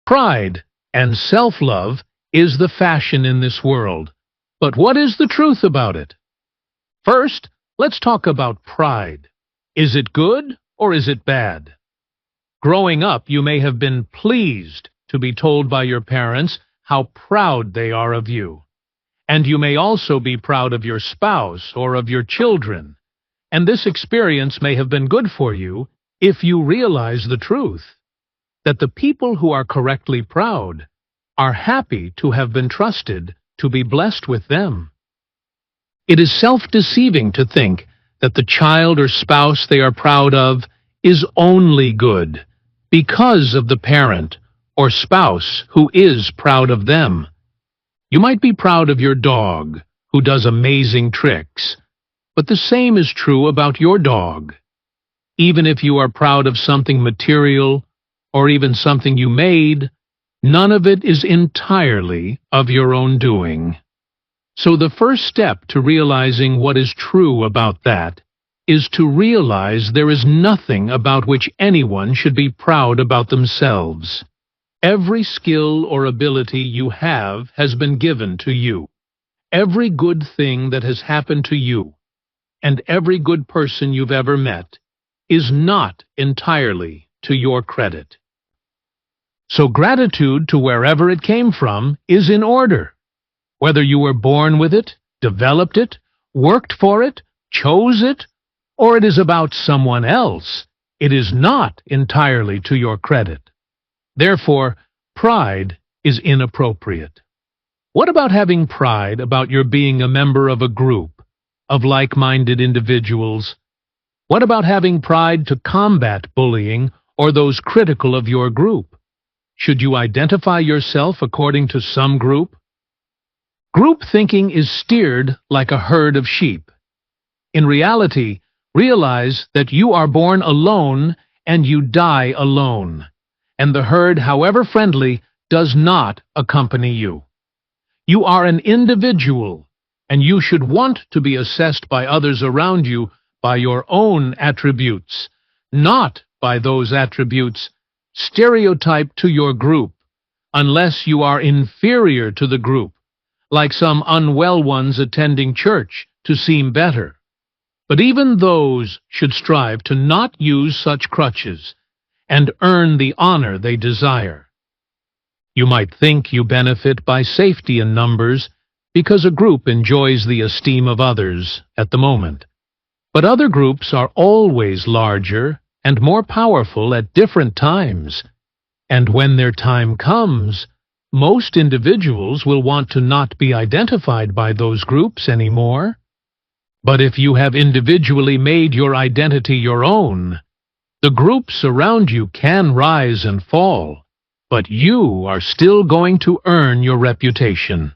Pride and self-love is the fashion in this world. But what is the truth about it? First, let's talk about pride. Is it good or is it bad? Growing up, you may have been pleased to be told by your parents how proud they are of you. And you may also be proud of your spouse or of your children. And this experience may have been good for you if you realize the truth, that the people who are correctly proud are happy to have been trusted to be blessed with them. It is self-deceiving to think that the child or spouse they are proud of is only good because of the parent or spouse who is proud of them. You might be proud of your dog who does amazing tricks, but the same is true about your dog. Even if you are proud of something material or even something you made, none of it is entirely of your own doing. So the first step to realizing what is true about that is to realize there is nothing about which anyone should be proud about themselves. Every skill or ability you have has been given to you. Every good thing that has happened to you, and every good person you've ever met, is not entirely to your credit. So gratitude to wherever it came from is in order. Whether you were born with it, developed it, worked for it, chose it, or it is about someone else, it is not entirely to your credit. Therefore, pride is inappropriate. What about having pride about your being a member of a group of like-minded individuals? What about having pride to combat bullying or those critical of your group? Should you identify yourself according to some group? Group thinking is steered like a herd of sheep. In reality, realize that you are born alone and you die alone, and the herd, however friendly, does not accompany you. You are an individual, and you should want to be assessed by others around you by your own attributes, not by those attributes stereotyped to your group, unless you are inferior to the group, like some unwell ones attending church to seem better. But even those should strive to not use such crutches and earn the honor they desire. You might think you benefit by safety in numbers because a group enjoys the esteem of others at the moment. But other groups are always larger and more powerful at different times, and when their time comes, most individuals will want to not be identified by those groups anymore. But if you have individually made your identity your own, the groups around you can rise and fall, but you are still going to earn your reputation.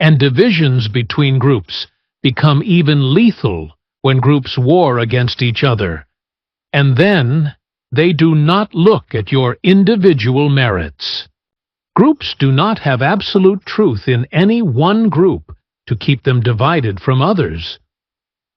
And divisions between groups become even lethal when groups war against each other, and then they do not look at your individual merits. Groups do not have absolute truth in any one group to keep them divided from others.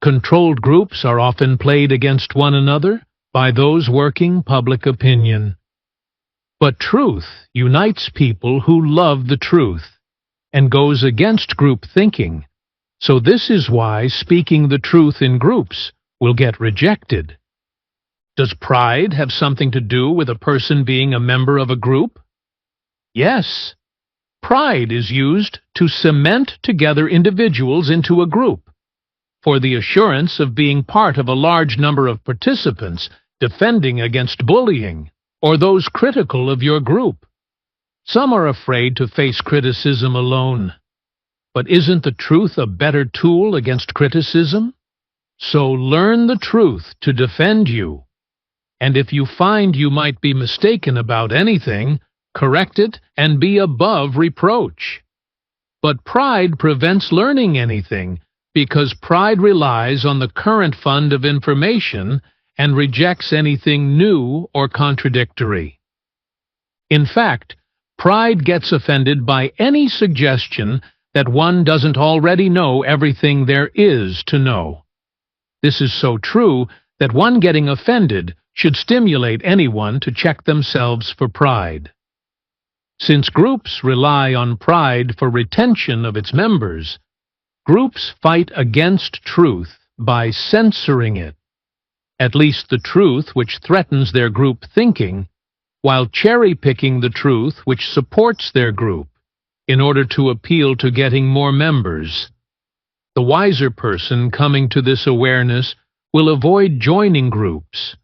Controlled groups are often played against one another by those working public opinion. But truth unites people who love the truth and goes against group thinking. So this is why speaking the truth in groups will get rejected. Does pride have something to do with a person being a member of a group? Yes. Pride is used to cement together individuals into a group, for the assurance of being part of a large number of participants defending against bullying or those critical of your group. Some are afraid to face criticism alone. But isn't the truth a better tool against criticism? So learn the truth to defend you. And if you find you might be mistaken about anything, correct it and be above reproach. But pride prevents learning anything, because pride relies on the current fund of information and rejects anything new or contradictory. In fact, pride gets offended by any suggestion that one doesn't already know everything there is to know. This is so true that one getting offended should stimulate anyone to check themselves for pride. Since groups rely on pride for retention of its members, groups fight against truth by censoring it, at least the truth which threatens their group thinking, while cherry-picking the truth which supports their group in order to appeal to getting more members. The wiser person coming to this awareness will avoid joining groups,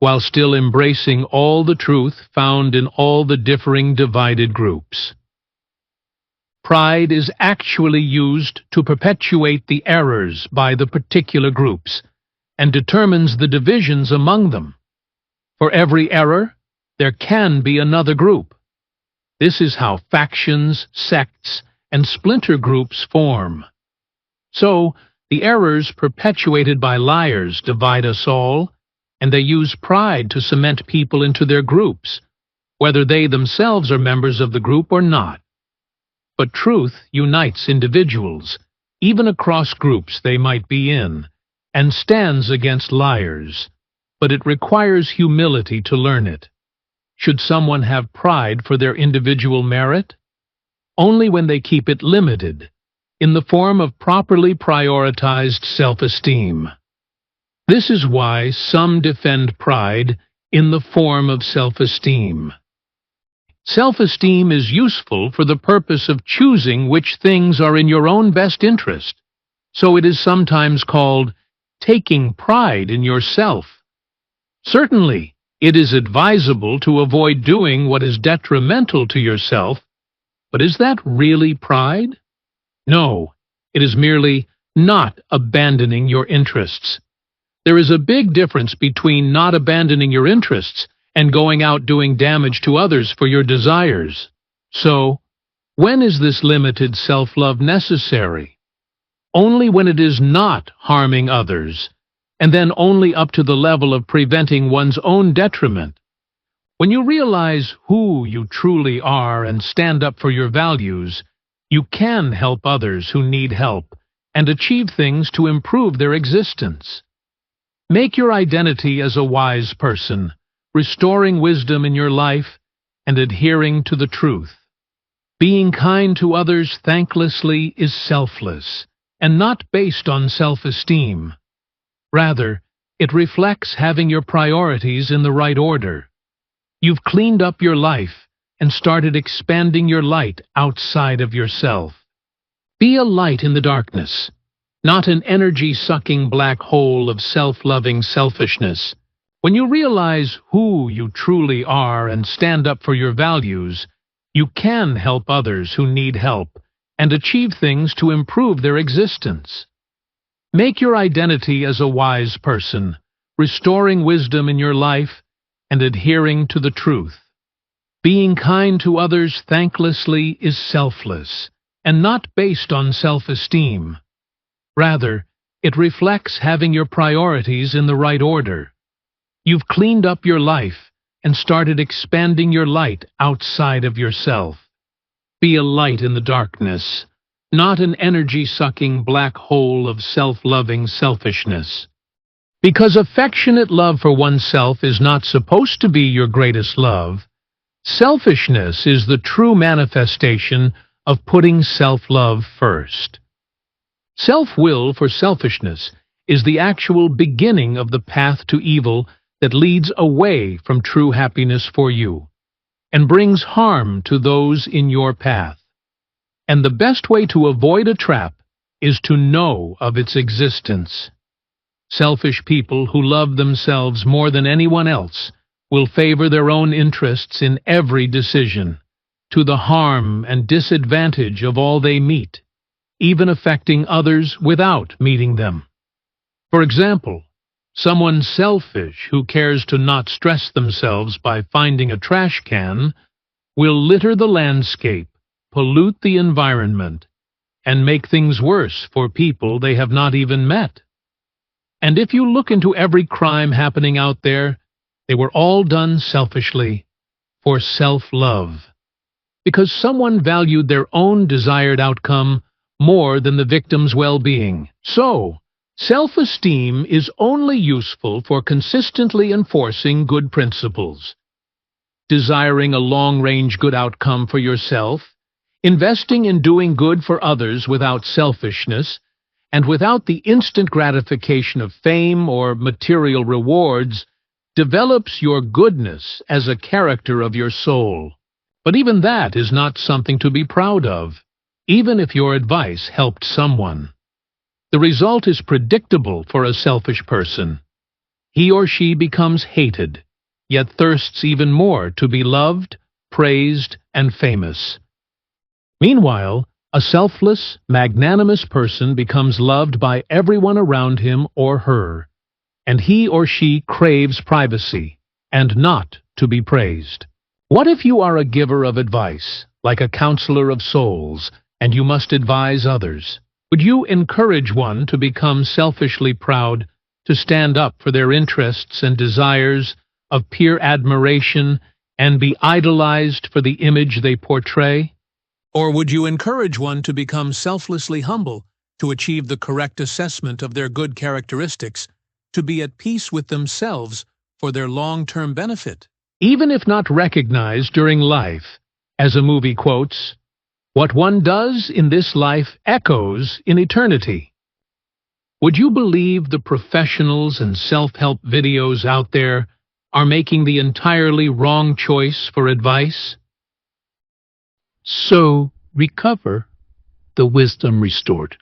while still embracing all the truth found in all the differing divided groups. Pride is actually used to perpetuate the errors by the particular groups, and determines the divisions among them. For every error, there can be another group. This is how factions, sects, and splinter groups form. So, the errors perpetuated by liars divide us all, and they use pride to cement people into their groups, whether they themselves are members of the group or not. But truth unites individuals, even across groups they might be in, and stands against liars, but it requires humility to learn it. Should someone have pride for their individual merit? Only when they keep it limited, in the form of properly prioritized self-esteem. This is why some defend pride in the form of self-esteem. Self-esteem is useful for the purpose of choosing which things are in your own best interest, so it is sometimes called taking pride in yourself. Certainly, it is advisable to avoid doing what is detrimental to yourself, but is that really pride? No, it is merely not abandoning your interests. There is a big difference between not abandoning your interests and going out doing damage to others for your desires. So, when is this limited self-love necessary? Only when it is not harming others, and then only up to the level of preventing one's own detriment. When you realize who you truly are and stand up for your values, you can help others who need help and achieve things to improve their existence. Make your identity as a wise person, restoring wisdom in your life and adhering to the truth. Being kind to others thanklessly is selfless and not based on self-esteem. Rather, it reflects having your priorities in the right order. You've cleaned up your life and started expanding your light outside of yourself. Be a light in the darkness, not an energy-sucking black hole of self-loving selfishness. When you realize who you truly are and stand up for your values, you can help others who need help and achieve things to improve their existence. Make your identity as a wise person, restoring wisdom in your life and adhering to the truth. Being kind to others thanklessly is selfless and not based on self-esteem. Rather, it reflects having your priorities in the right order. You've cleaned up your life and started expanding your light outside of yourself. Be a light in the darkness, not an energy-sucking black hole of self-loving selfishness. Because affectionate love for oneself is not supposed to be your greatest love, selfishness is the true manifestation of putting self-love first. Self-will for selfishness is the actual beginning of the path to evil that leads away from true happiness for you, and brings harm to those in your path. And the best way to avoid a trap is to know of its existence. Selfish people who love themselves more than anyone else will favor their own interests in every decision, to the harm and disadvantage of all they meet, even affecting others without meeting them. For example, someone selfish who cares to not stress themselves by finding a trash can will litter the landscape, pollute the environment, and make things worse for people they have not even met. And if you look into every crime happening out there, they were all done selfishly, for self-love, because someone valued their own desired outcome more than the victim's well-being. So, self-esteem is only useful for consistently enforcing good principles. desiring a long-range good outcome for yourself, investing in doing good for others without selfishness, and without the instant gratification of fame or material rewards, develops your goodness as a character of your soul. But even that is not something to be proud of, even if your advice helped someone. The result is predictable for a selfish person. He or she becomes hated, yet thirsts even more to be loved, praised, and famous. Meanwhile, a selfless, magnanimous person becomes loved by everyone around him or her, and he or she craves privacy, and not to be praised. What if you are a giver of advice, like a counselor of souls, and you must advise others? Would you encourage one to become selfishly proud, to stand up for their interests and desires of peer admiration, and be idolized for the image they portray? Or would you encourage one to become selflessly humble, to achieve the correct assessment of their good characteristics, to be at peace with themselves for their long-term benefit? Even if not recognized during life, as a movie quotes, "What one does in this life echoes in eternity." Would you believe the professionals and self-help videos out there are making the entirely wrong choice for advice? So, recover the wisdom restored.